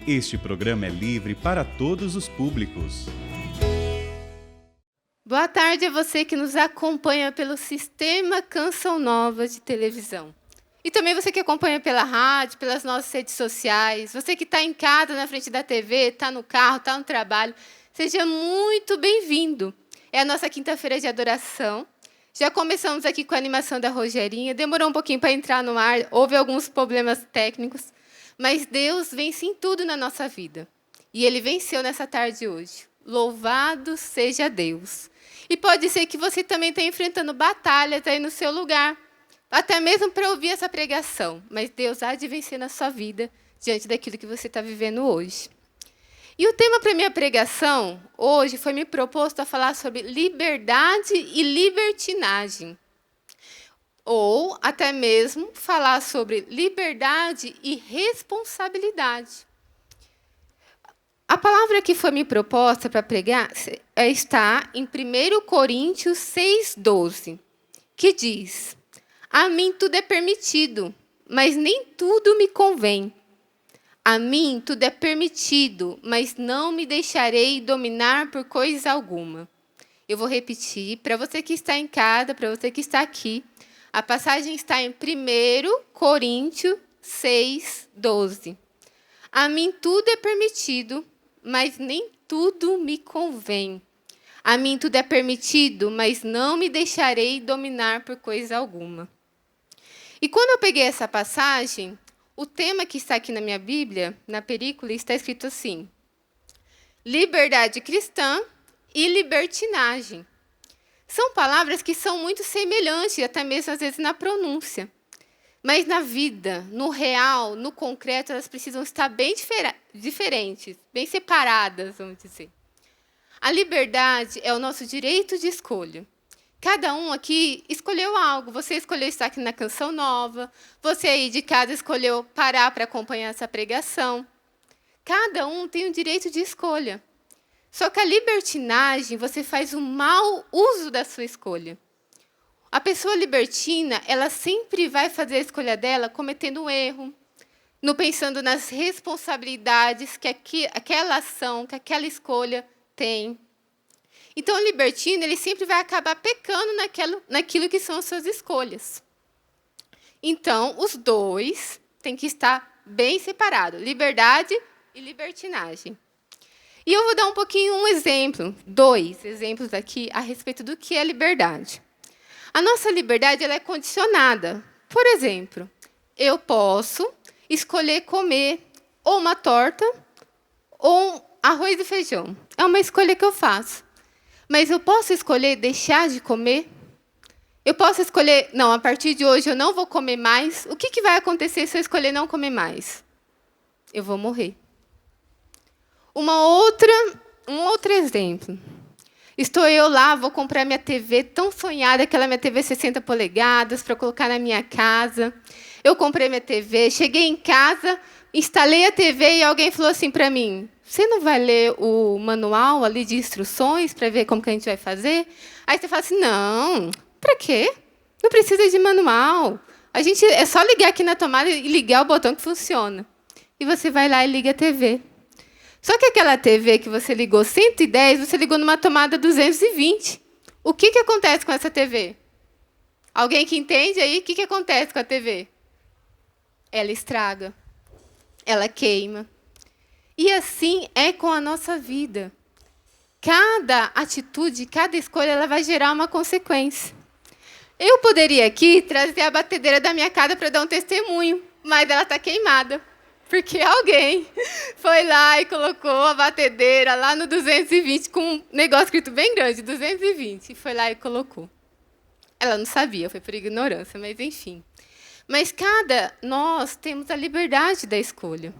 Este programa é livre para todos os públicos. Boa tarde a você que nos acompanha pelo Sistema Canção Nova de televisão. E também você que acompanha pela rádio, pelas nossas redes sociais, você que está em casa, na frente da TV, está no carro, está no trabalho, seja muito bem-vindo. É a nossa quinta-feira de adoração. Já começamos aqui com a animação da Rogerinha, demorou um pouquinho para entrar no ar, houve alguns problemas técnicos, mas Deus vence em tudo na nossa vida. E Ele venceu nessa tarde hoje. Louvado seja Deus. E pode ser que você também esteja enfrentando batalhas aí no seu lugar, até mesmo para ouvir essa pregação, mas Deus há de vencer na sua vida diante daquilo que você está vivendo hoje. E o tema para a minha pregação hoje foi me proposto a falar sobre liberdade e libertinagem. Ou até mesmo falar sobre liberdade e responsabilidade. A palavra que foi me proposta para pregar está em 1 Coríntios 6,12, que diz: a mim tudo é permitido, mas nem tudo me convém. A mim tudo é permitido, mas não me deixarei dominar por coisa alguma. Eu vou repetir, para você que está em casa, para você que está aqui. A passagem está em 1 Coríntios 6,12. A mim tudo é permitido, mas nem tudo me convém. A mim tudo é permitido, mas não me deixarei dominar por coisa alguma. E quando eu peguei essa passagem, o tema que está aqui na minha Bíblia, na perícola, está escrito assim: liberdade cristã e libertinagem. São palavras que são muito semelhantes, até mesmo às vezes na pronúncia. Mas na vida, no real, no concreto, elas precisam estar bem diferentes, bem separadas, vamos dizer. A liberdade é o nosso direito de escolha. Cada um aqui escolheu algo. Você escolheu estar aqui na Canção Nova. Você aí de casa escolheu parar para acompanhar essa pregação. Cada um tem o direito de escolha. Só que a libertinagem, você faz um mau uso da sua escolha. A pessoa libertina, ela sempre vai fazer a escolha dela cometendo um erro, não pensando nas responsabilidades que aquela ação, que aquela escolha tem. Então, o libertino, ele sempre vai acabar pecando naquilo que são as suas escolhas. Então, os dois têm que estar bem separados, liberdade e libertinagem. E eu vou dar dois exemplos aqui a respeito do que é liberdade. A nossa liberdade ela é condicionada. Por exemplo, eu posso escolher comer ou uma torta ou arroz e feijão. É uma escolha que eu faço. Mas eu posso escolher deixar de comer? Eu posso escolher, não, a partir de hoje eu não vou comer mais. O que vai acontecer se eu escolher não comer mais? Eu vou morrer. Um outro exemplo. Estou eu lá, vou comprar minha TV tão sonhada, aquela minha TV 60 polegadas, para colocar na minha casa. Eu comprei minha TV, cheguei em casa, instalei a TV e alguém falou assim para mim: você não vai ler o manual ali de instruções para ver como que a gente vai fazer? Aí você fala assim: não, para quê? Não precisa de manual. É só ligar aqui na tomada e ligar o botão que funciona. E você vai lá e liga a TV. Só que aquela TV que você ligou 110, você ligou numa tomada 220. O que acontece com essa TV? Alguém que entende aí o que acontece com a TV? Ela estraga. Ela queima. E assim é com a nossa vida. Cada atitude, cada escolha, ela vai gerar uma consequência. Eu poderia aqui trazer a batedeira da minha casa para dar um testemunho, mas ela está queimada. Porque alguém foi lá e colocou a batedeira lá no 220, com um negócio escrito bem grande, 220, e foi lá e colocou. Ela não sabia, foi por ignorância, mas enfim. Mas nós temos a liberdade da escolha.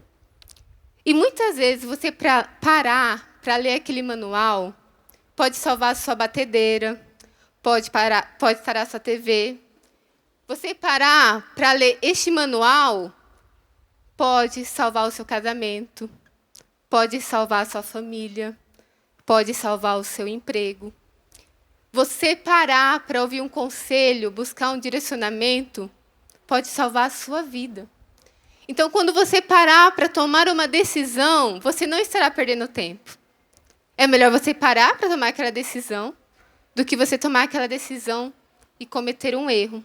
E muitas vezes você parar para ler aquele manual pode salvar a sua batedeira, pode parar a sua TV. Você parar para ler este manual pode salvar o seu casamento, pode salvar a sua família, pode salvar o seu emprego. Você parar para ouvir um conselho, buscar um direcionamento, pode salvar a sua vida. Então, quando você parar para tomar uma decisão, você não estará perdendo tempo. É melhor você parar para tomar aquela decisão do que você tomar aquela decisão e cometer um erro.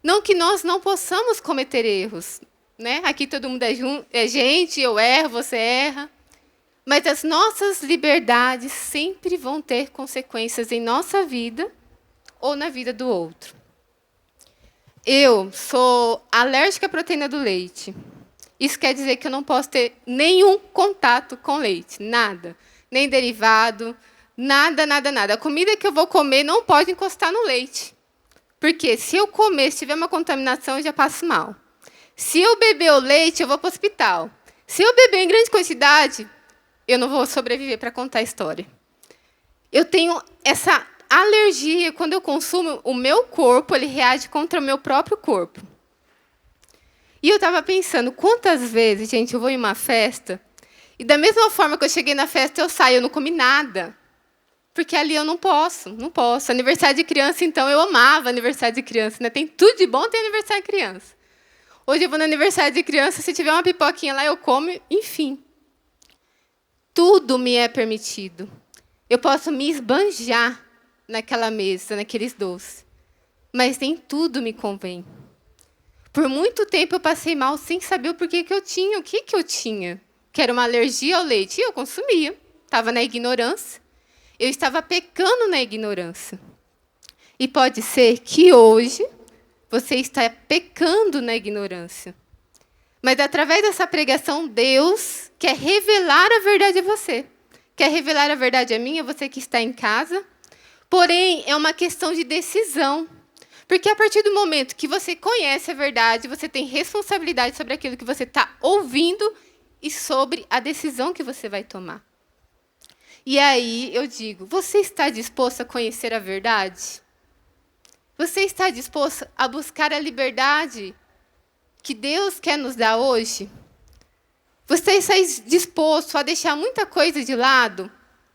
Não que nós não possamos cometer erros, né? Aqui todo mundo é gente, eu erro, você erra. Mas as nossas liberdades sempre vão ter consequências em nossa vida ou na vida do outro. Eu sou alérgica à proteína do leite. Isso quer dizer que eu não posso ter nenhum contato com leite, nada. Nem derivado, nada, nada, nada. A comida que eu vou comer não pode encostar no leite. Porque se eu comer, se tiver uma contaminação, eu já passo mal. Se eu beber o leite, eu vou para o hospital. Se eu beber em grande quantidade, eu não vou sobreviver para contar a história. Eu tenho essa alergia. Quando eu consumo, o meu corpo ele reage contra o meu próprio corpo. E eu estava pensando, quantas vezes, gente, eu vou em uma festa, e da mesma forma que eu cheguei na festa, eu saio, eu não comi nada. Porque ali eu não posso. Aniversário de criança, então, eu amava aniversário de criança. Né? Tem tudo de bom, tem aniversário de criança. Hoje eu vou no aniversário de criança, se tiver uma pipoquinha lá, eu como, enfim. Tudo me é permitido. Eu posso me esbanjar naquela mesa, naqueles doces. Mas nem tudo me convém. Por muito tempo eu passei mal sem saber o porquê que eu tinha. O que eu tinha? Que era uma alergia ao leite. E eu consumia. Estava na ignorância. Eu estava pecando na ignorância. E pode ser que hoje você está pecando na ignorância. Mas, através dessa pregação, Deus quer revelar a verdade a você. Quer revelar a verdade a mim, a você que está em casa. Porém, é uma questão de decisão. Porque, a partir do momento que você conhece a verdade, você tem responsabilidade sobre aquilo que você está ouvindo e sobre a decisão que você vai tomar. E aí, eu digo, você está disposto a conhecer a verdade? Você está disposto a buscar a liberdade que Deus quer nos dar hoje? Você está disposto a deixar muita coisa de lado?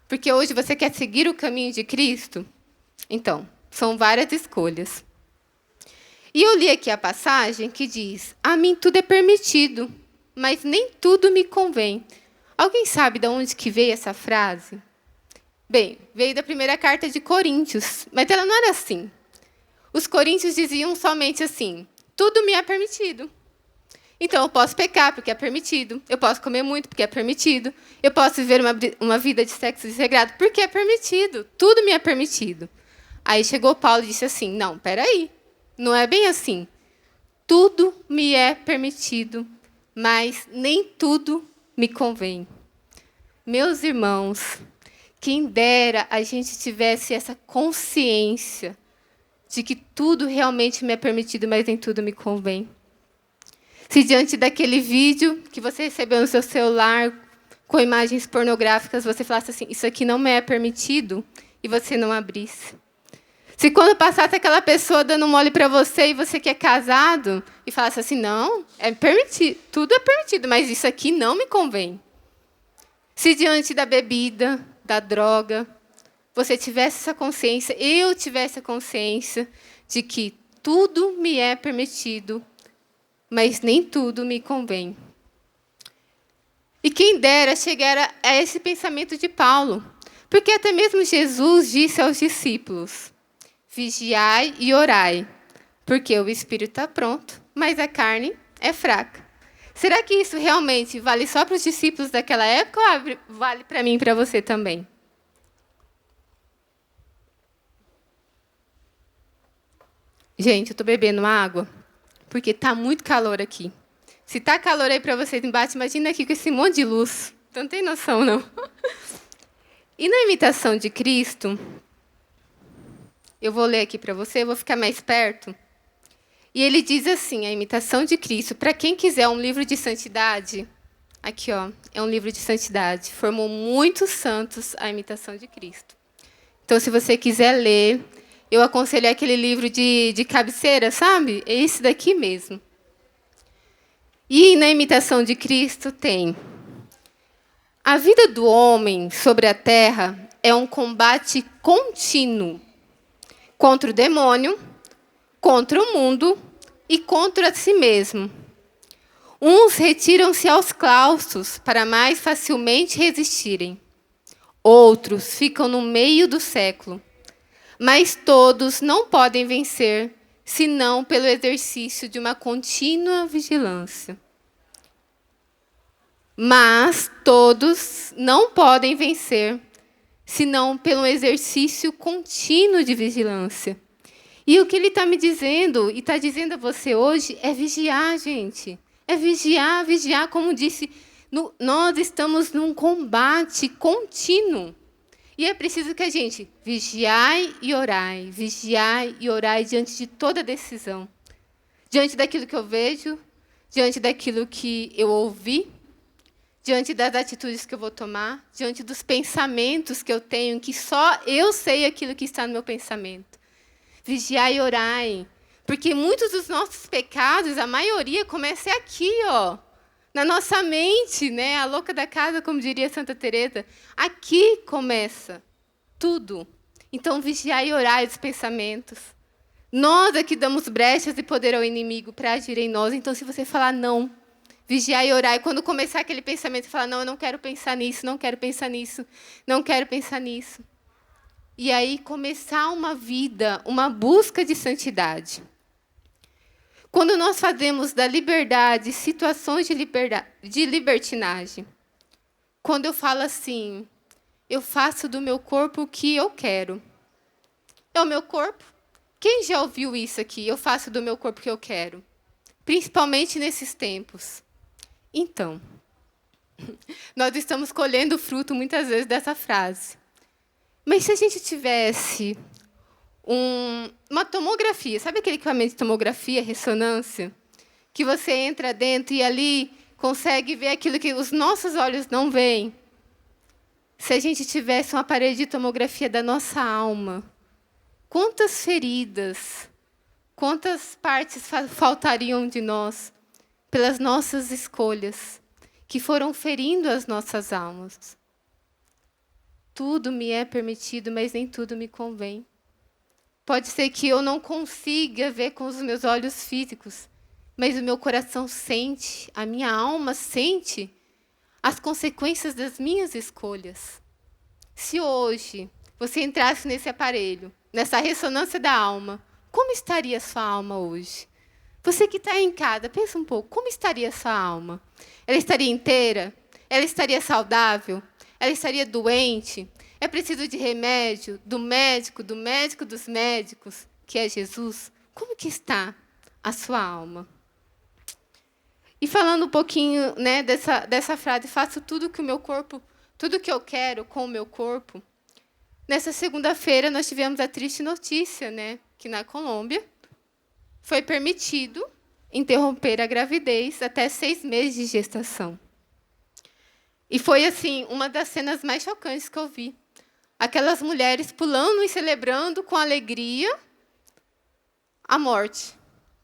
Porque hoje você quer seguir o caminho de Cristo? Então, são várias escolhas. E eu li aqui a passagem que diz, a mim tudo é permitido, mas nem tudo me convém. Alguém sabe de onde que veio essa frase? Bem, veio da primeira carta de Coríntios, mas ela não era assim. Os coríntios diziam somente assim, tudo me é permitido. Então, eu posso pecar, porque é permitido. Eu posso comer muito, porque é permitido. Eu posso viver uma vida de sexo desregrado, porque é permitido. Tudo me é permitido. Aí chegou Paulo e disse assim, não, peraí, não é bem assim. Tudo me é permitido, mas nem tudo me convém. Meus irmãos, quem dera a gente tivesse essa consciência de que tudo realmente me é permitido, mas nem tudo me convém. Se diante daquele vídeo que você recebeu no seu celular com imagens pornográficas, você falasse assim, isso aqui não me é permitido, e você não abrisse. Se quando passasse aquela pessoa dando mole para você e você que é casado, e falasse assim, não, é permitido, tudo é permitido, mas isso aqui não me convém. Se diante da bebida, da droga, você tivesse essa consciência, eu tivesse a consciência de que tudo me é permitido, mas nem tudo me convém. E quem dera chegar a esse pensamento de Paulo, porque até mesmo Jesus disse aos discípulos, vigiai e orai, porque o espírito está pronto, mas a carne é fraca. Será que isso realmente vale só para os discípulos daquela época ou vale para mim e para você também? Gente, eu estou bebendo água porque está muito calor aqui. Se está calor aí para vocês embaixo, imagina aqui com esse monte de luz. Então, não tem noção, não. E na imitação de Cristo, eu vou ler aqui para você, eu vou ficar mais perto. E ele diz assim, a imitação de Cristo, para quem quiser um livro de santidade, aqui, ó, é um livro de santidade, formou muitos santos a imitação de Cristo. Então, se você quiser ler, eu aconselho aquele livro de cabeceira, sabe? É esse daqui mesmo. E na imitação de Cristo tem, a vida do homem sobre a terra é um combate contínuo contra o demônio, contra o mundo e contra si mesmo. Uns retiram-se aos claustros para mais facilmente resistirem. Outros ficam no meio do século. Mas todos não podem vencer, senão pelo exercício de uma contínua vigilância. Mas todos não podem vencer, senão pelo exercício contínuo de vigilância. E o que ele está me dizendo, e está dizendo a você hoje, é vigiar, gente. É vigiar, vigiar, como disse, nós estamos num combate contínuo. E é preciso que a gente vigiai e orai diante de toda decisão. Diante daquilo que eu vejo, diante daquilo que eu ouvi, diante das atitudes que eu vou tomar, diante dos pensamentos que eu tenho, que só eu sei aquilo que está no meu pensamento. Vigiai e orai. Porque muitos dos nossos pecados, a maioria, começa aqui, ó, na nossa mente, né? A louca da casa, como diria Santa Teresa. Aqui começa tudo. Então, vigiai e orai os pensamentos. Nós aqui damos brechas e poder ao inimigo para agir em nós. Então, se você falar não, vigiai e orai. Quando começar aquele pensamento, falar, não, eu não quero pensar nisso, não quero pensar nisso, não quero pensar nisso. E aí começar uma vida, uma busca de santidade. Quando nós fazemos da liberdade situações de libertinagem, quando eu falo assim, eu faço do meu corpo o que eu quero. É o meu corpo? Quem já ouviu isso aqui? Eu faço do meu corpo o que eu quero. Principalmente nesses tempos. Então, nós estamos colhendo o fruto, muitas vezes, dessa frase. Mas se a gente tivesse uma tomografia, sabe aquele equipamento de tomografia, ressonância? Que você entra dentro e ali consegue ver aquilo que os nossos olhos não veem. Se a gente tivesse um aparelho de tomografia da nossa alma, quantas feridas, quantas partes faltariam de nós pelas nossas escolhas, que foram ferindo as nossas almas? Tudo me é permitido, mas nem tudo me convém. Pode ser que eu não consiga ver com os meus olhos físicos, mas o meu coração sente, a minha alma sente as consequências das minhas escolhas. Se hoje você entrasse nesse aparelho, nessa ressonância da alma, como estaria a sua alma hoje? Você que está em casa, pensa um pouco, como estaria a sua alma? Ela estaria inteira? Ela estaria saudável? Ela estaria doente? É preciso de remédio, do médico dos médicos, que é Jesus? Como que está a sua alma? E falando um pouquinho, né, dessa frase, faço tudo que o meu corpo, tudo que eu quero com o meu corpo. Nessa segunda-feira nós tivemos a triste notícia, né, que na Colômbia foi permitido interromper a gravidez até 6 meses de gestação. E foi assim uma das cenas mais chocantes que eu vi. Aquelas mulheres pulando e celebrando com alegria a morte.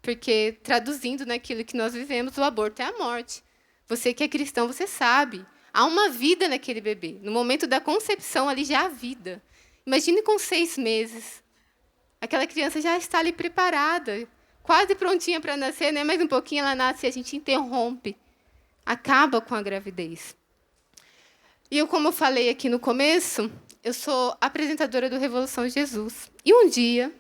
Porque, traduzindo naquilo que nós vivemos, o aborto é a morte. Você que é cristão, você sabe. Há uma vida naquele bebê. No momento da concepção, ali já há vida. Imagine com 6 meses. Aquela criança já está ali preparada, quase prontinha para nascer, né? Mais um pouquinho ela nasce e a gente interrompe. Acaba com a gravidez. E eu, como eu falei aqui no começo, eu sou apresentadora do Revolução Jesus. E um dia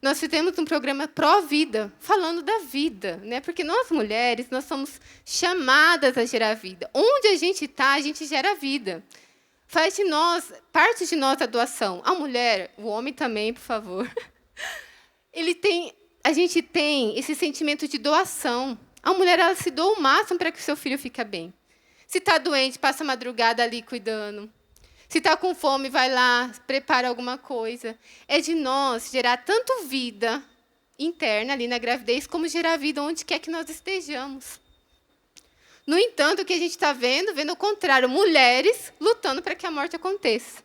nós fizemos um programa pró-vida, falando da vida, né? Porque nós, mulheres, nós somos chamadas a gerar vida. Onde a gente está, a gente gera vida. Faz de nós, parte de nós a doação. A mulher, o homem também, por favor. A gente tem esse sentimento de doação. A mulher, ela se doa o máximo para que o seu filho fique bem. Se está doente, passa a madrugada ali cuidando. Se está com fome, vai lá, prepara alguma coisa. É de nós gerar tanto vida interna ali na gravidez, como gerar vida onde quer que nós estejamos. No entanto, o que a gente está vendo o contrário, mulheres lutando para que a morte aconteça.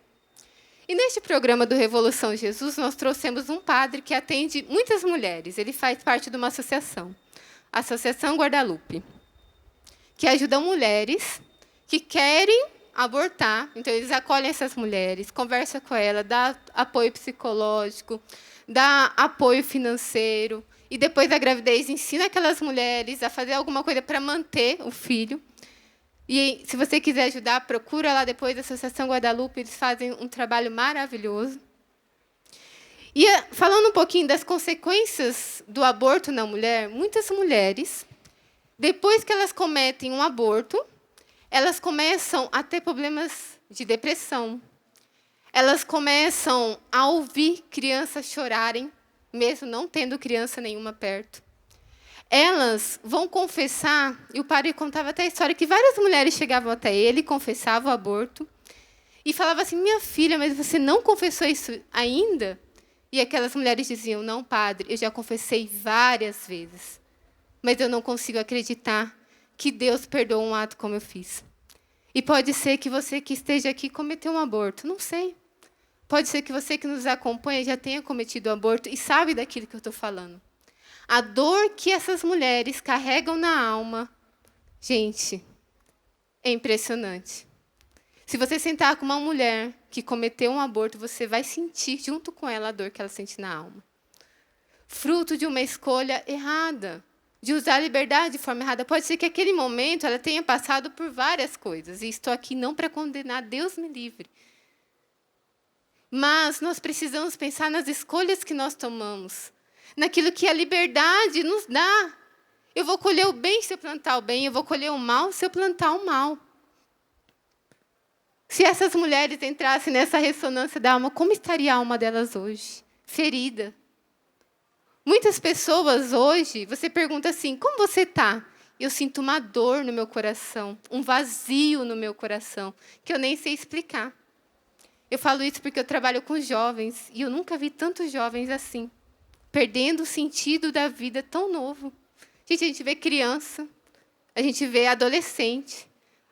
E neste programa do Revolução Jesus, nós trouxemos um padre que atende muitas mulheres. Ele faz parte de uma associação, a Associação Guadalupe, que ajuda mulheres que querem abortar. Então, eles acolhem essas mulheres, conversam com elas, dá apoio psicológico, dá apoio financeiro. e depois da gravidez ensina aquelas mulheres a fazer alguma coisa para manter o filho. E se você quiser ajudar, procura lá depois da Associação Guadalupe, eles fazem um trabalho maravilhoso. E falando um pouquinho das consequências do aborto na mulher, muitas mulheres, depois que elas cometem um aborto, elas começam a ter problemas de depressão. Elas começam a ouvir crianças chorarem, mesmo não tendo criança nenhuma perto. Elas vão confessar, e o padre contava até a história, que várias mulheres chegavam até ele, confessavam o aborto, e falavam assim, minha filha, mas você não confessou isso ainda? E aquelas mulheres diziam, não, padre, eu já confessei várias vezes, mas eu não consigo acreditar que Deus perdoou um ato como eu fiz. E pode ser que você que esteja aqui cometeu um aborto, não sei. Pode ser que você que nos acompanha já tenha cometido um aborto e sabe daquilo que eu estou falando. A dor que essas mulheres carregam na alma, gente, é impressionante. Se você sentar com uma mulher que cometeu um aborto, você vai sentir junto com ela a dor que ela sente na alma. Fruto de uma escolha errada, de usar a liberdade de forma errada. Pode ser que naquele momento ela tenha passado por várias coisas. E estou aqui não para condenar, Deus me livre. Mas nós precisamos pensar nas escolhas que nós tomamos, naquilo que a liberdade nos dá. Eu vou colher o bem se eu plantar o bem, eu vou colher o mal se eu plantar o mal. Se essas mulheres entrassem nessa ressonância da alma, como estaria a alma delas hoje? Ferida. Muitas pessoas hoje, você pergunta assim, como você está? Eu sinto uma dor no meu coração, um vazio no meu coração, que eu nem sei explicar. Eu falo isso porque eu trabalho com jovens, e eu nunca vi tantos jovens assim, perdendo o sentido da vida tão novo. Gente, a gente vê criança, a gente vê adolescente,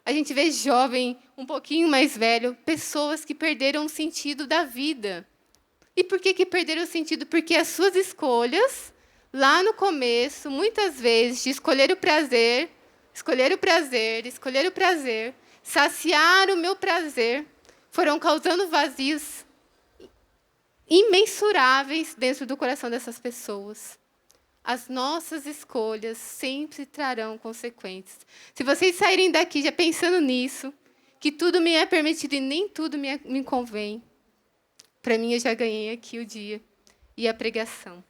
a gente vê jovem um pouquinho mais velho, pessoas que perderam o sentido da vida. E por que perderam o sentido? Porque as suas escolhas, lá no começo, muitas vezes, de escolher o prazer, saciar o meu prazer, foram causando vazios imensuráveis dentro do coração dessas pessoas. As nossas escolhas sempre trarão consequências. Se vocês saírem daqui já pensando nisso, que tudo me é permitido e nem tudo me convém, para mim eu já ganhei aqui o dia e a pregação.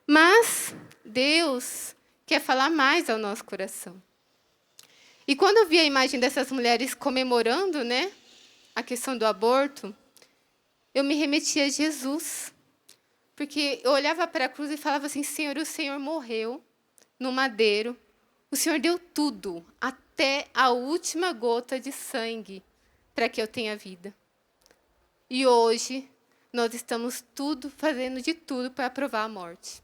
Mas Deus quer falar mais ao nosso coração. E quando eu vi a imagem dessas mulheres comemorando, né, a questão do aborto, eu me remetia a Jesus. Porque eu olhava para a cruz e falava assim, Senhor, o Senhor morreu no madeiro. O Senhor deu tudo, até a última gota de sangue, para que eu tenha vida. E hoje, nós estamos fazendo de tudo para provar a morte.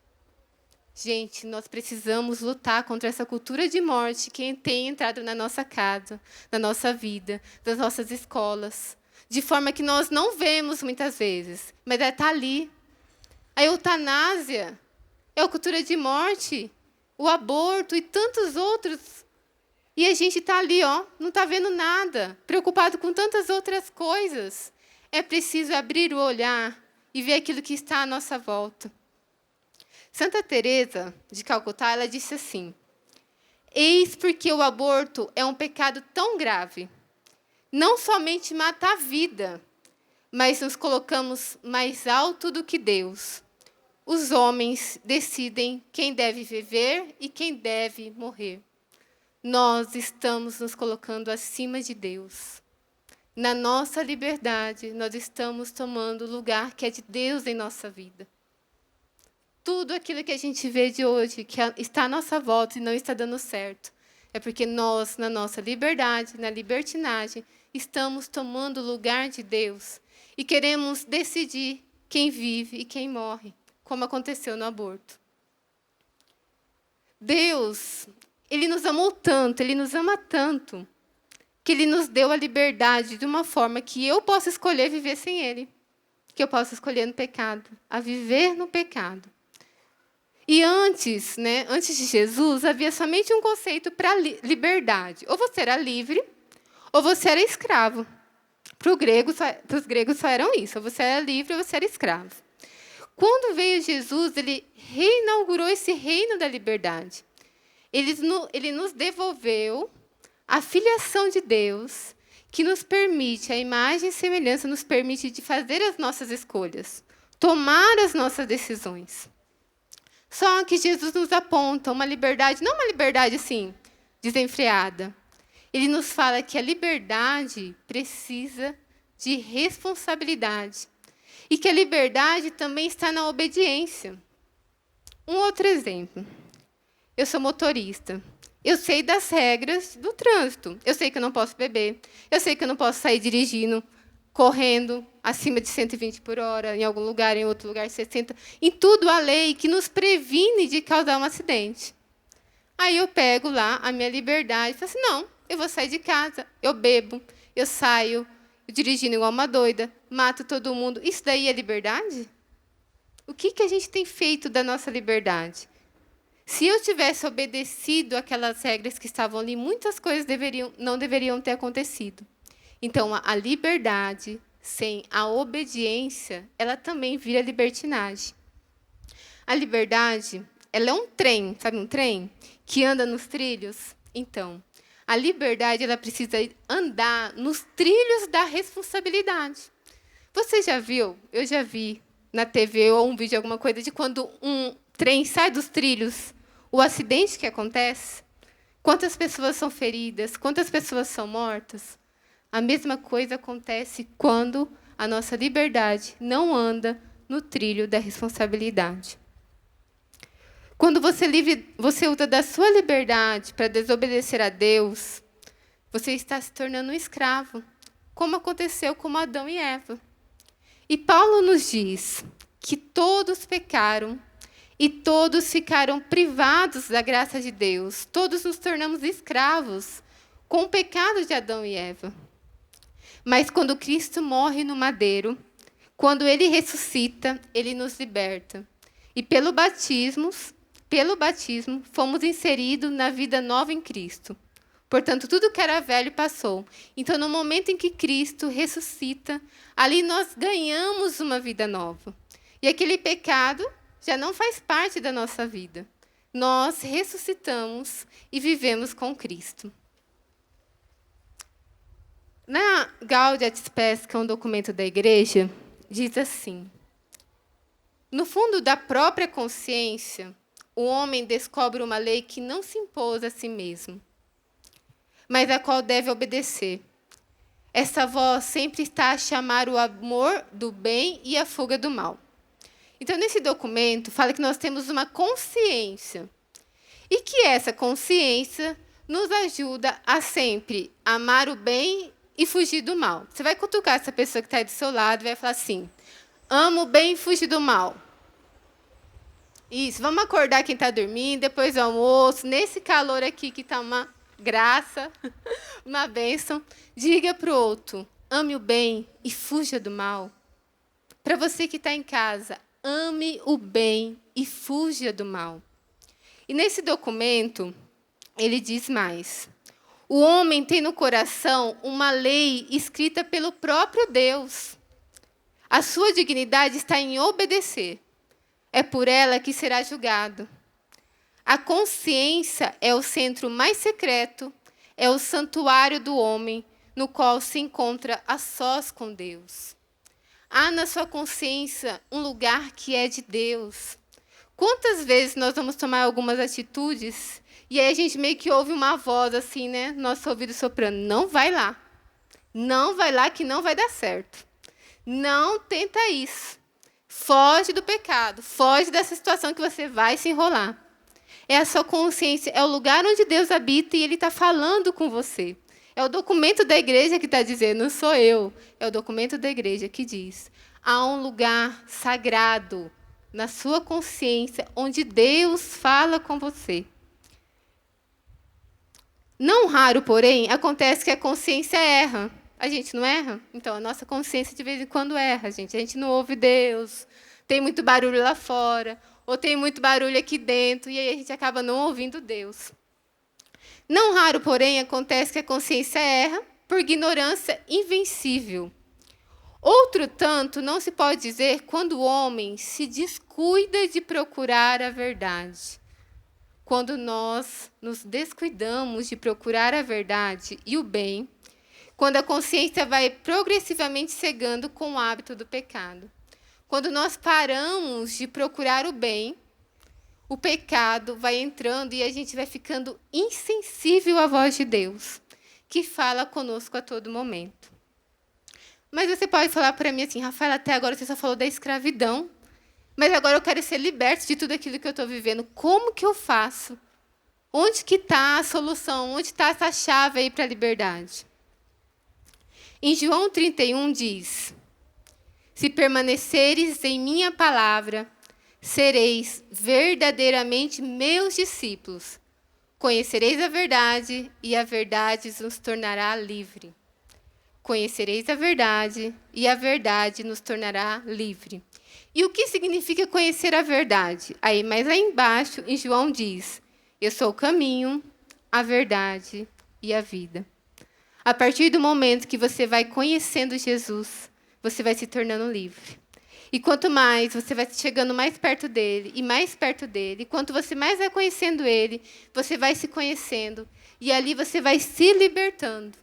Gente, nós precisamos lutar contra essa cultura de morte que tem entrado na nossa casa, na nossa vida, nas nossas escolas, de forma que nós não vemos muitas vezes, mas ela está ali. A eutanásia é a cultura de morte, o aborto e tantos outros. E a gente está ali, não está vendo nada, preocupado com tantas outras coisas. É preciso abrir o olhar e ver aquilo que está à nossa volta. Santa Teresa de Calcutá, ela disse assim, eis porque o aborto é um pecado tão grave. Não somente mata a vida, mas nos colocamos mais alto do que Deus. Os homens decidem quem deve viver e quem deve morrer. Nós estamos nos colocando acima de Deus. Na nossa liberdade, nós estamos tomando o lugar que é de Deus em nossa vida. Tudo aquilo que a gente vê de hoje, que está à nossa volta e não está dando certo, é porque nós, na nossa liberdade, na libertinagem, estamos tomando o lugar de Deus e queremos decidir quem vive e quem morre, como aconteceu no aborto. Deus, Ele nos amou tanto, Ele nos ama tanto, que Ele nos deu a liberdade de uma forma que eu posso escolher viver sem Ele, que eu posso escolher no pecado, a viver no pecado. E antes de Jesus, havia somente um conceito para liberdade. Ou você era livre, ou você era escravo. Para os gregos só eram isso, ou você era livre ou você era escravo. Quando veio Jesus, ele reinaugurou esse reino da liberdade. Ele nos devolveu a filiação de Deus, que nos permite, a imagem e semelhança nos permite de fazer as nossas escolhas, tomar as nossas decisões. Só que Jesus nos aponta uma liberdade, não uma liberdade assim, desenfreada. Ele nos fala que a liberdade precisa de responsabilidade. E que a liberdade também está na obediência. Um outro exemplo. Eu sou motorista. Eu sei das regras do trânsito. Eu sei que eu não posso beber. Eu sei que eu não posso sair dirigindo, correndo acima de 120 por hora, em algum lugar, em outro lugar 60. Em tudo a lei que nos previne de causar um acidente. Aí eu pego lá a minha liberdade e falo assim, não, eu vou sair de casa, eu bebo, eu saio, dirigindo igual uma doida, mato todo mundo. Isso daí é liberdade? O que a gente tem feito da nossa liberdade? Se eu tivesse obedecido aquelas regras que estavam ali, muitas coisas não deveriam ter acontecido. Então, a liberdade sem a obediência, ela também vira libertinagem. A liberdade, ela é um trem, sabe um trem? Que anda nos trilhos? Então, a liberdade ela precisa andar nos trilhos da responsabilidade. Você já viu? Eu já vi na TV ou um vídeo, alguma coisa, de quando um trem sai dos trilhos, o acidente que acontece, quantas pessoas são feridas, quantas pessoas são mortas. A mesma coisa acontece quando a nossa liberdade não anda no trilho da responsabilidade. Quando você usa da sua liberdade para desobedecer a Deus, você está se tornando um escravo, como aconteceu com Adão e Eva. E Paulo nos diz que todos pecaram e todos ficaram privados da graça de Deus. Todos nos tornamos escravos com o pecado de Adão e Eva. Mas quando Cristo morre no madeiro, quando ele ressuscita, ele nos liberta. E pelo batismo, fomos inseridos na vida nova em Cristo. Portanto, tudo que era velho passou. Então, no momento em que Cristo ressuscita, ali nós ganhamos uma vida nova. E aquele pecado já não faz parte da nossa vida. Nós ressuscitamos e vivemos com Cristo. Na Gaudium et Spes, que é um documento da igreja, diz assim: no fundo da própria consciência, o homem descobre uma lei que não se impôs a si mesmo, mas a qual deve obedecer. Essa voz sempre está a chamar o amor do bem e a fuga do mal. Então, nesse documento, fala que nós temos uma consciência. E que essa consciência nos ajuda a sempre amar o bem e fugir do mal. Você vai cutucar essa pessoa que está aí do seu lado e vai falar assim: amo o bem e fugir do mal. Isso, vamos acordar quem está dormindo, depois do almoço, nesse calor aqui que está uma graça, uma bênção. Diga para o outro: ame o bem e fuja do mal. Para você que está em casa, ame o bem e fuja do mal. E nesse documento, ele diz mais: o homem tem no coração uma lei escrita pelo próprio Deus. A sua dignidade está em obedecer. É por ela que será julgado. A consciência é o centro mais secreto, é o santuário do homem, no qual se encontra a sós com Deus. Há na sua consciência um lugar que é de Deus. Quantas vezes nós vamos tomar algumas atitudes e aí a gente meio que ouve uma voz assim, né? Nosso ouvido soprando: não vai lá. Não vai lá que não vai dar certo. Não tenta isso. Foge do pecado. Foge dessa situação que você vai se enrolar. É a sua consciência, é o lugar onde Deus habita e Ele está falando com você. É o documento da igreja que está dizendo, não sou eu. É o documento da igreja que diz: há um lugar sagrado na sua consciência onde Deus fala com você. Não raro, porém, acontece que a consciência erra. A gente não erra? Então, a nossa consciência de vez em quando erra, gente. A gente não ouve Deus, tem muito barulho lá fora, ou tem muito barulho aqui dentro, e aí a gente acaba não ouvindo Deus. Não raro, porém, acontece que a consciência erra por ignorância invencível. Outro tanto não se pode dizer quando o homem se descuida de procurar a verdade. Quando nós nos descuidamos de procurar a verdade e o bem, quando a consciência vai progressivamente cegando com o hábito do pecado. Quando nós paramos de procurar o bem, o pecado vai entrando e a gente vai ficando insensível à voz de Deus, que fala conosco a todo momento. Mas você pode falar para mim assim, Rafaela, até agora você só falou da escravidão, mas agora eu quero ser liberto de tudo aquilo que eu estou vivendo. Como que eu faço? Onde que está a solução? Onde está essa chave aí para a liberdade? Em João 31 diz, se permaneceres em minha palavra, sereis verdadeiramente meus discípulos. Conhecereis a verdade e a verdade nos tornará livre. Conhecereis a verdade e a verdade nos tornará livre. E o que significa conhecer a verdade? Aí, mais lá embaixo, em João diz, eu sou o caminho, a verdade e a vida. A partir do momento que você vai conhecendo Jesus, você vai se tornando livre. E quanto mais você vai chegando mais perto dele, e quanto você mais vai conhecendo ele, você vai se conhecendo, e ali você vai se libertando.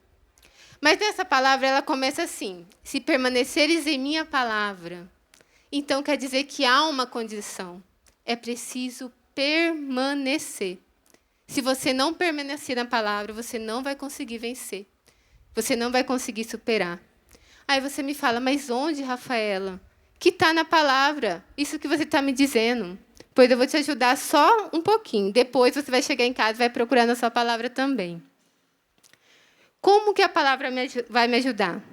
Mas essa palavra, ela começa assim, se permaneceres em minha palavra. Então, quer dizer que há uma condição. É preciso permanecer. Se você não permanecer na palavra, você não vai conseguir vencer. Você não vai conseguir superar. Aí você me fala, mas onde, Rafaela? Que está na palavra. Isso que você está me dizendo. Pois eu vou te ajudar só um pouquinho. Depois você vai chegar em casa e vai procurar na sua palavra também. Como que a palavra vai me ajudar?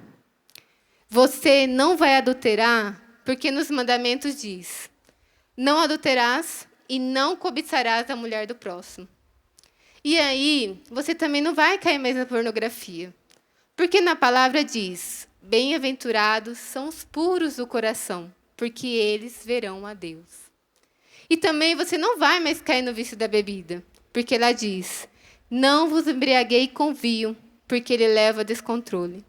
Você não vai adulterar, porque nos mandamentos diz, não adulterarás e não cobiçarás a mulher do próximo. E aí, você também não vai cair mais na pornografia. Porque na palavra diz, bem-aventurados são os puros do coração, porque eles verão a Deus. E também você não vai mais cair no vício da bebida, porque ela diz, não vos embriaguei com vinho, porque ele leva a descontrole.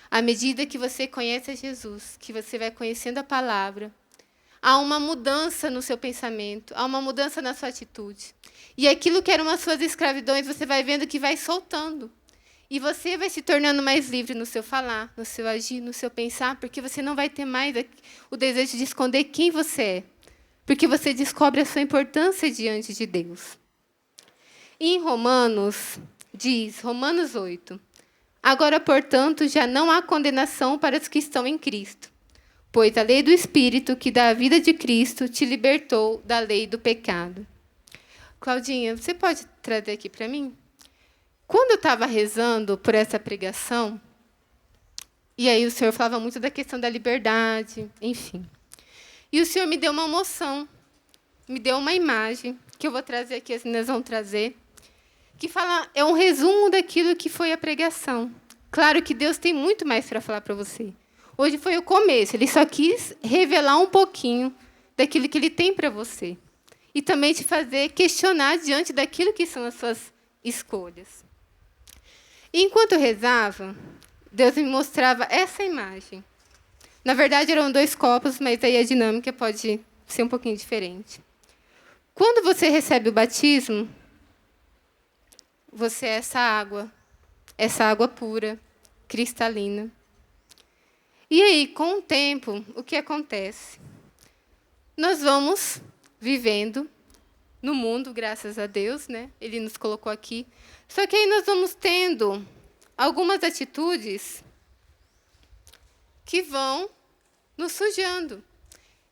À medida que você conhece a Jesus, que você vai conhecendo a palavra, há uma mudança no seu pensamento, há uma mudança na sua atitude. E aquilo que eram as suas escravidões, você vai vendo que vai soltando. E você vai se tornando mais livre no seu falar, no seu agir, no seu pensar, porque você não vai ter mais o desejo de esconder quem você é. Porque você descobre a sua importância diante de Deus. E em Romanos, diz, Romanos 8, agora, portanto, já não há condenação para os que estão em Cristo, pois a lei do Espírito que dá a vida de Cristo te libertou da lei do pecado. Claudinha, você pode trazer aqui para mim? Quando eu estava rezando por essa pregação, e aí o Senhor falava muito da questão da liberdade, enfim. E o Senhor me deu uma emoção, me deu uma imagem, que eu vou trazer aqui, as meninas vão trazer, que fala, é um resumo daquilo que foi a pregação. Claro que Deus tem muito mais para falar para você. Hoje foi o começo, Ele só quis revelar um pouquinho daquilo que Ele tem para você. E também te fazer questionar diante daquilo que são as suas escolhas. E enquanto eu rezava, Deus me mostrava essa imagem. Na verdade, eram 2 copos, mas aí a dinâmica pode ser um pouquinho diferente. Quando você recebe o batismo, você é essa água pura, cristalina. E aí, com o tempo, o que acontece? Nós vamos vivendo no mundo, graças a Deus, né? Ele nos colocou aqui. Só que aí nós vamos tendo algumas atitudes que vão nos sujando.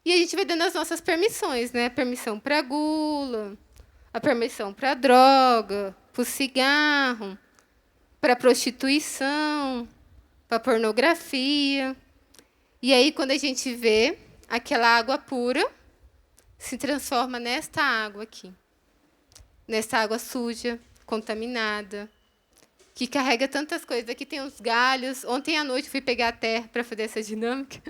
E a gente vai dando as nossas permissões, né? A permissão para a gula, a permissão para a droga, para o cigarro, para a prostituição, para a pornografia. E aí, quando a gente vê, aquela água pura se transforma nesta água aqui. Nessa água suja, contaminada, que carrega tantas coisas. Aqui tem os galhos. Ontem à noite fui pegar a terra para fazer essa dinâmica.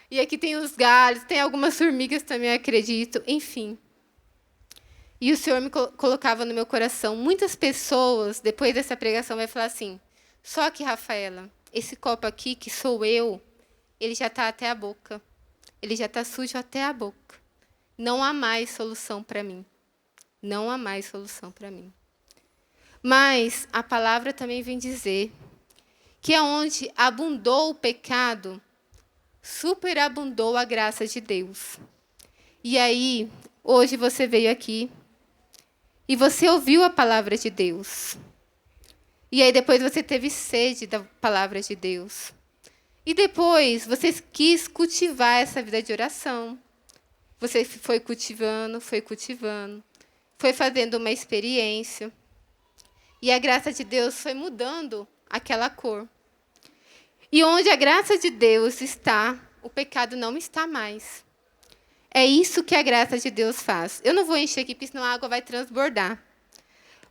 E aqui tem os galhos, tem algumas formigas também, acredito. Enfim. E o Senhor me colocava no meu coração. Muitas pessoas, depois dessa pregação, vai falar assim, só que, Rafaela, esse copo aqui, que sou eu, ele já está até a boca. Ele já está sujo até a boca. Não há mais solução para mim. Não há mais solução para mim. Mas a palavra também vem dizer que aonde abundou o pecado, superabundou a graça de Deus. E aí, hoje você veio aqui e você ouviu a palavra de Deus. E aí depois você teve sede da palavra de Deus. E depois você quis cultivar essa vida de oração. Você foi cultivando, foi fazendo uma experiência. E a graça de Deus foi mudando aquela cor. E onde a graça de Deus está, o pecado não está mais. É isso que a graça de Deus faz. Eu não vou encher aqui, porque senão a água vai transbordar.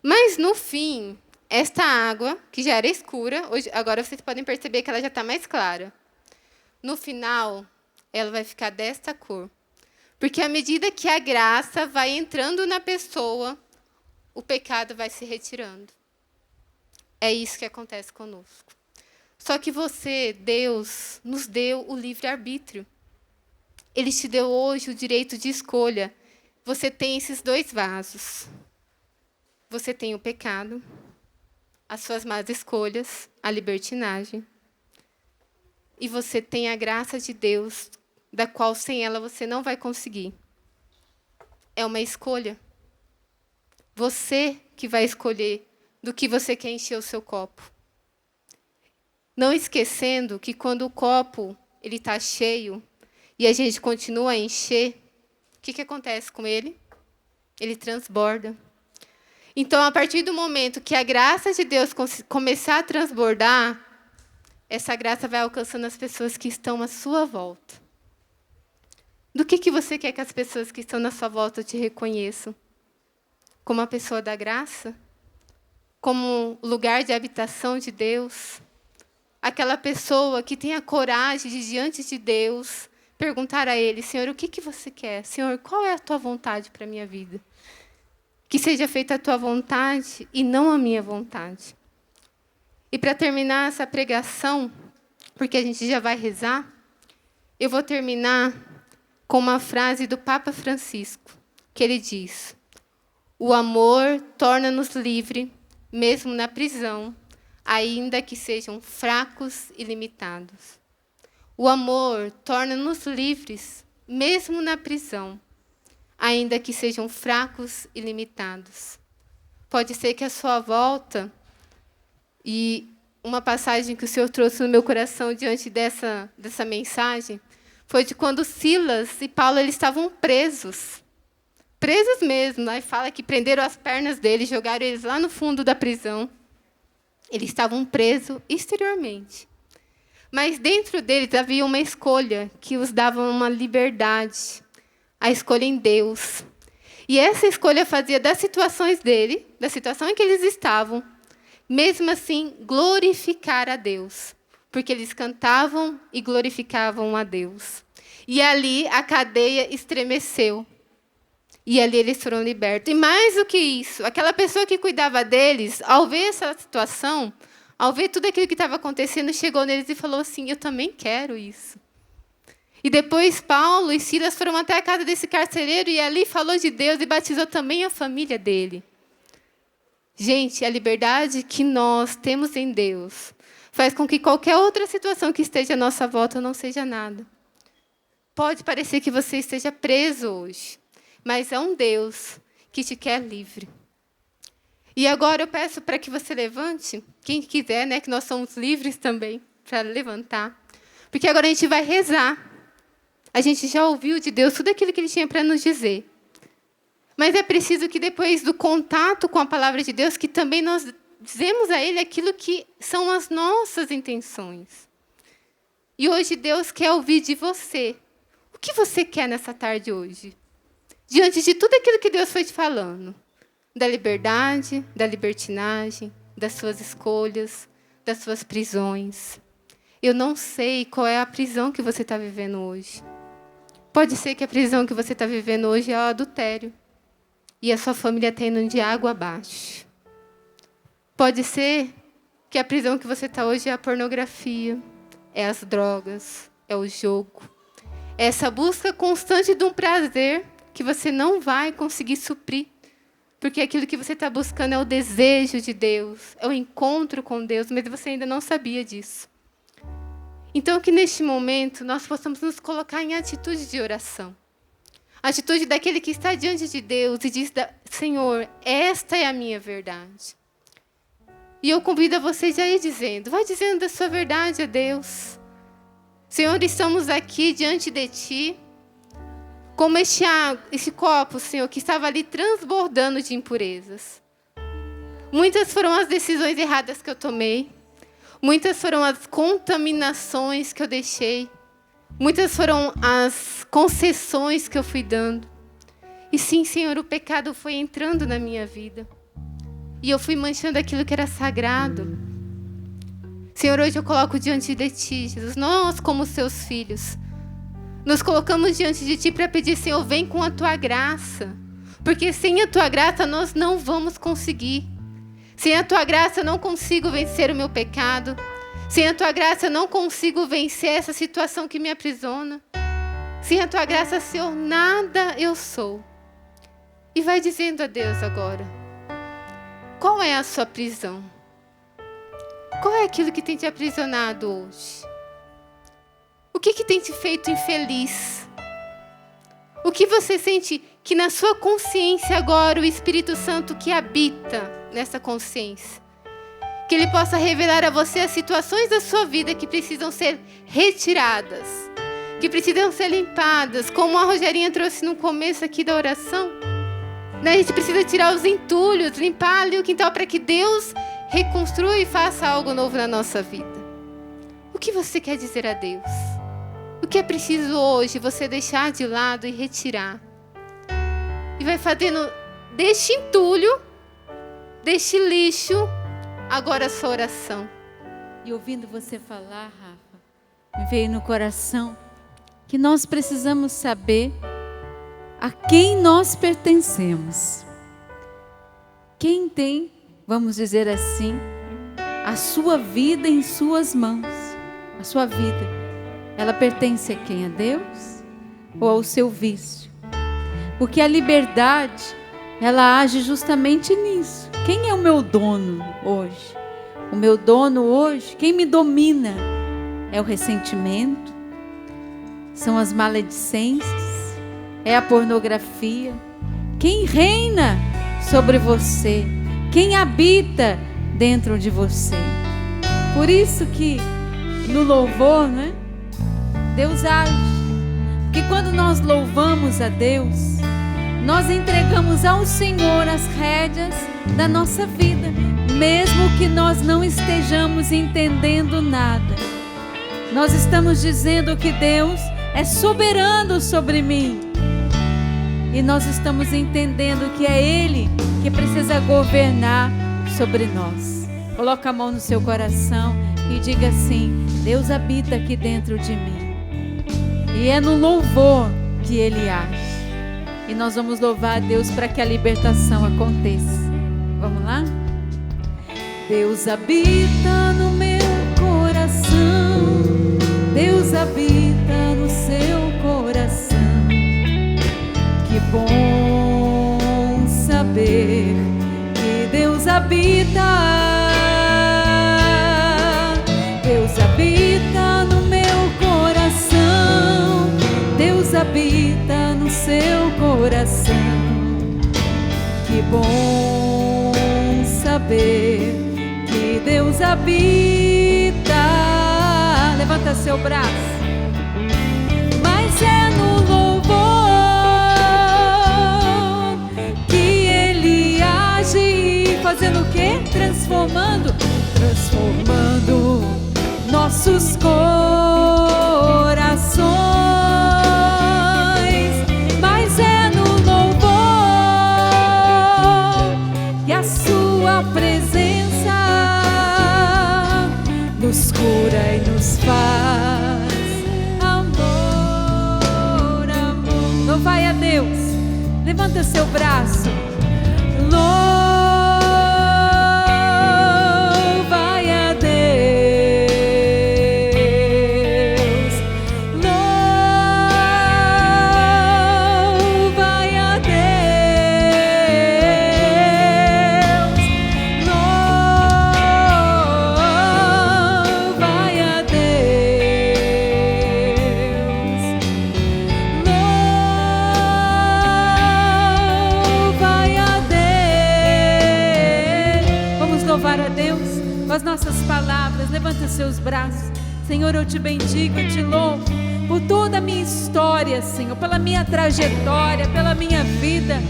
Mas, no fim, esta água, que já era escura, hoje, agora vocês podem perceber que ela já está mais clara. No final, ela vai ficar desta cor. Porque à medida que a graça vai entrando na pessoa, o pecado vai se retirando. É isso que acontece conosco. Só que você, Deus, nos deu o livre-arbítrio. Ele te deu hoje o direito de escolha. Você tem esses 2 vasos. Você tem o pecado, as suas más escolhas, a libertinagem. E você tem a graça de Deus, da qual sem ela você não vai conseguir. É uma escolha. Você que vai escolher do que você quer encher o seu copo. Não esquecendo que quando o copo ele está cheio e a gente continua a encher, o que acontece com ele? Ele transborda. Então, a partir do momento que a graça de Deus começar a transbordar, essa graça vai alcançando as pessoas que estão à sua volta. Do que você quer que as pessoas que estão na sua volta te reconheçam? Como a pessoa da graça? Como lugar de habitação de Deus? Aquela pessoa que tem a coragem de, diante de Deus, perguntar a Ele, Senhor, o que você quer? Senhor, qual é a tua vontade para a minha vida? Que seja feita a tua vontade e não a minha vontade. E para terminar essa pregação, porque a gente já vai rezar, eu vou terminar com uma frase do Papa Francisco, que ele diz: o amor torna-nos livres, mesmo na prisão, ainda que sejam fracos e limitados. O amor torna-nos livres, mesmo na prisão, ainda que sejam fracos e limitados. Pode ser que a sua volta, e uma passagem que o Senhor trouxe no meu coração diante dessa mensagem, foi de quando Silas e Paulo eles estavam presos. Presos mesmo. Aí fala que prenderam as pernas deles, jogaram eles lá no fundo da prisão. Eles estavam presos exteriormente. Mas dentro deles havia uma escolha que os dava uma liberdade. A escolha em Deus. E essa escolha fazia das situações dele, da situação em que eles estavam, mesmo assim, glorificar a Deus. Porque eles cantavam e glorificavam a Deus. E ali a cadeia estremeceu. E ali eles foram libertos. E mais do que isso, aquela pessoa que cuidava deles, ao ver essa situação, ao ver tudo aquilo que estava acontecendo, chegou neles e falou assim, eu também quero isso. E depois Paulo e Silas foram até a casa desse carcereiro e ali falou de Deus e batizou também a família dele. Gente, a liberdade que nós temos em Deus faz com que qualquer outra situação que esteja à nossa volta não seja nada. Pode parecer que você esteja preso hoje, mas é um Deus que te quer livre. E agora eu peço para que você levante, quem quiser, né, que nós somos livres também para levantar, porque agora a gente vai rezar. A gente já ouviu de Deus tudo aquilo que Ele tinha para nos dizer. Mas é preciso que depois do contato com a palavra de Deus, que também nós dizemos a Ele aquilo que são as nossas intenções. E hoje Deus quer ouvir de você. O que você quer nessa tarde hoje? Diante de tudo aquilo que Deus foi te falando. Da liberdade, da libertinagem, das suas escolhas, das suas prisões. Eu não sei qual é a prisão que você está vivendo hoje. Pode ser que a prisão que você está vivendo hoje é o adultério. E a sua família está indo de água abaixo. Pode ser que a prisão que você está hoje é a pornografia, é as drogas, é o jogo. É essa busca constante de um prazer que você não vai conseguir suprir. Porque aquilo que você está buscando é o desejo de Deus, é o encontro com Deus, mas você ainda não sabia disso. Então, que neste momento nós possamos nos colocar em atitude de oração. A atitude daquele que está diante de Deus e diz, Senhor, esta é a minha verdade. E eu convido a você já ir dizendo, vai dizendo a sua verdade a Deus. Senhor, estamos aqui diante de Ti, como este copo, Senhor, que estava ali transbordando de impurezas. Muitas foram as decisões erradas que eu tomei. Muitas foram as contaminações que eu deixei. Muitas foram as concessões que eu fui dando. E sim, Senhor, o pecado foi entrando na minha vida. E eu fui manchando aquilo que era sagrado. Senhor, hoje eu coloco diante de Ti, Jesus, nós como Seus filhos, nos colocamos diante de Ti para pedir, Senhor, vem com a Tua graça. Porque sem a Tua graça nós não vamos conseguir. Sem a Tua graça eu não consigo vencer o meu pecado. Sem a Tua graça eu não consigo vencer essa situação que me aprisiona. Sem a Tua graça, Senhor, nada eu sou. E vai dizendo a Deus agora, qual é a sua prisão? Qual é aquilo que tem te aprisionado hoje? O que tem te feito infeliz? O que você sente que na sua consciência agora o Espírito Santo que habita nessa consciência, que Ele possa revelar a você as situações da sua vida que precisam ser retiradas, que precisam ser limpadas, como a Rogerinha trouxe no começo aqui da oração. A gente precisa tirar os entulhos, limpar ali o quintal para que Deus reconstrua e faça algo novo na nossa vida. O que você quer dizer a Deus? O que é preciso hoje você deixar de lado e retirar? E vai fazendo deste entulho, deste lixo, agora a sua oração. E ouvindo você falar, Rafa, me veio no coração que nós precisamos saber a quem nós pertencemos. Quem tem, vamos dizer assim, a sua vida em suas mãos. A sua vida, ela pertence a quem? A Deus ou ao seu vício? Porque a liberdade, ela age justamente nisso. Quem é o meu dono hoje? O meu dono hoje, quem me domina? É o ressentimento? São as maledicências? É a pornografia? Quem reina sobre você? Quem habita dentro de você? Por isso que no louvor, né, Deus age. Porque quando nós louvamos a Deus, nós entregamos ao Senhor as rédeas da nossa vida, mesmo que nós não estejamos entendendo nada. Nós estamos dizendo que Deus é soberano sobre mim. E nós estamos entendendo que é Ele que precisa governar sobre nós. Coloca a mão no seu coração e diga assim: Deus habita aqui dentro de mim. E é no louvor que Ele age. E nós vamos louvar a Deus para que a libertação aconteça. Vamos lá? Deus habita no meu coração. Deus habita no seu coração. Que bom saber que Deus habita. Deus habita no meu coração. Deus habita no seu coração. Que bom saber que Deus habita. Levanta seu braço. Mas é no louvor que Ele age. Fazendo o quê? Transformando nossos corações. Mas é no louvor que a sua presença nos cura e nos faz amor, amor. Louvai a Deus. Levanta seu braço. Louvai a Deus. Deus, com as nossas palavras. Levanta os seus braços. Senhor, eu te bendigo, eu te louvo por toda a minha história, Senhor, pela minha trajetória, pela minha vida.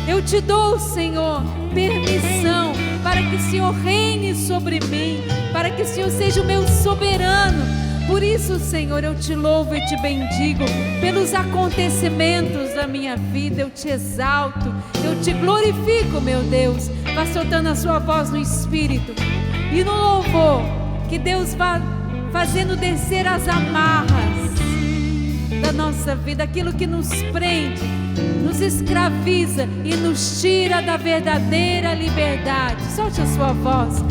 Eu te dou, Senhor, permissão para que o Senhor reine sobre mim, para que o Senhor seja o meu soberano. Por isso, Senhor, eu te louvo e te bendigo pelos acontecimentos da minha vida. Eu te exalto, eu te glorifico, meu Deus. Vá soltando a sua voz no Espírito e no louvor, que Deus vá fazendo descer as amarras da nossa vida, aquilo que nos prende, nos escraviza e nos tira da verdadeira liberdade. Solte a sua voz.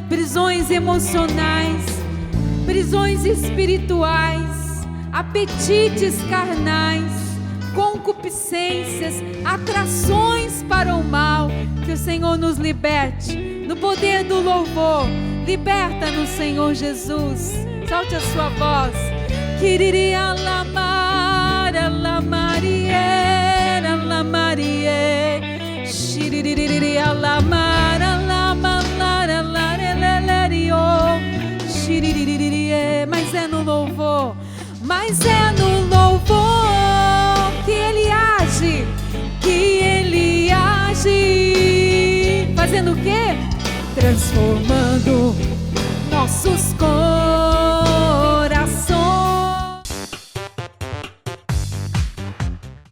Prisões emocionais, prisões espirituais, apetites carnais, concupiscências, atrações para o mal. Que o Senhor nos liberte no poder do louvor. Liberta-nos, Senhor Jesus. Solte a sua voz. Quiriria lamar, alamariera, alamarie. Shiririria lamar, alamalar, alarelelerio. Shiriririe. Mas é no louvor. Mas é no louvor que Ele age, fazendo o quê? Transformando nossos corpos